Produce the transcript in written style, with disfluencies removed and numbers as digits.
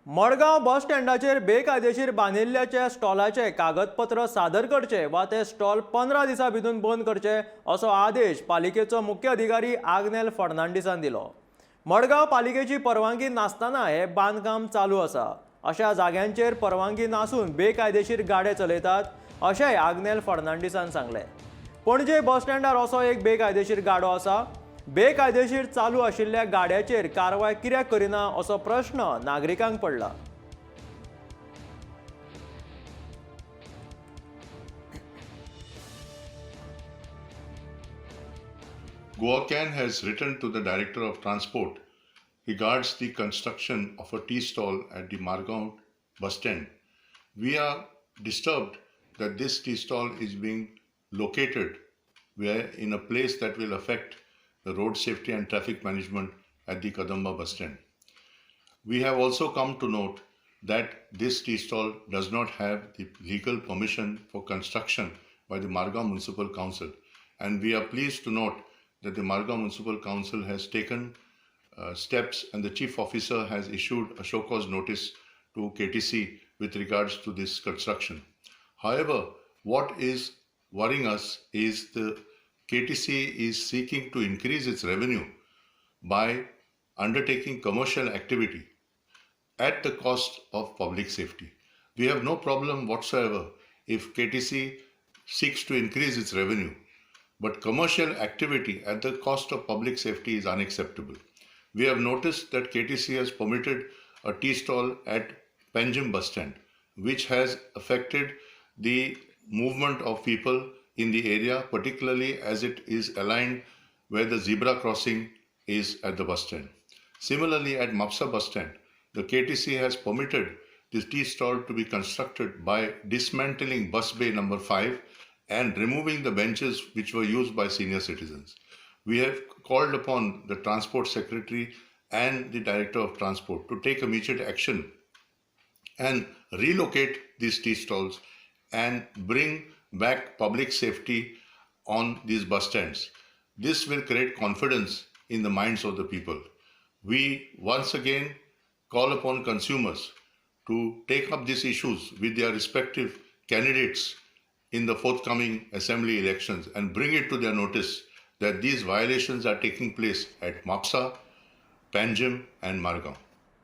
मडगांव बस स्टँडाचेर बेकायदेशीर बांदिल्ल्याच्या स्टॉलाचे कागदपत्र सादर करचे वा ते स्टॉल 15 दिसां भितर बंद करचे असो आदेश पालिकेचो मुख्य अधिकारी आग्नेल फर्नांडिसान दिलो। मडगांव पालिकेची परवानगी नासतना हे बांदकाम चालू आसा। अशा जाग्यांचेर परवानगी नासून बेकायदेशीर गाडे चलयतात अशेंय आग्नेल फर्नांडिसान सांगले। पणजे बस स्टँडार असो एक बेकायदेशीर गाडो आसा। बेकायदेशीर चालू आशिल्ल्या गाड्याचेर कारवाय कित्याक करिना असो प्रश्न नागरिकांक पडला। Gomantak has written to the Director of Transport regards the construction of a tea stall at the Margao bus stand. We are disturbed that this tea stall is being located where in a place that will affect the road safety and traffic management at the Kadamba bus stand. We have also come to note that this tea stall does not have the legal permission for construction by the Margao Municipal Council, and we are pleased to note that the Margao Municipal Council has taken steps and the Chief Officer has issued a show cause notice to KTC with regards to this construction. However, what is worrying us is the KTC is seeking to increase its revenue by undertaking commercial activity at the cost of public safety. We have no problem whatsoever if KTC seeks to increase its revenue, but commercial activity at the cost of public safety is unacceptable. We have noticed that KTC has permitted a tea stall at Panajim bus stand, which has affected the movement of people in the area, particularly as it is aligned where the zebra crossing is at the bus stand. Similarly, at Mapsa bus stand, the KTC has permitted this tea stall to be constructed by dismantling bus bay number 5 and removing the benches which were used by senior citizens. We have called upon the Transport Secretary and the Director of Transport to take immediate action and relocate these tea stalls and bring back public safety on these bus stands. This will create confidence in the minds of the people. We once again call upon consumers to take up these issues with their respective candidates in the forthcoming assembly elections and bring it to their notice that these violations are taking place at Mapsa, Panajim and Margao.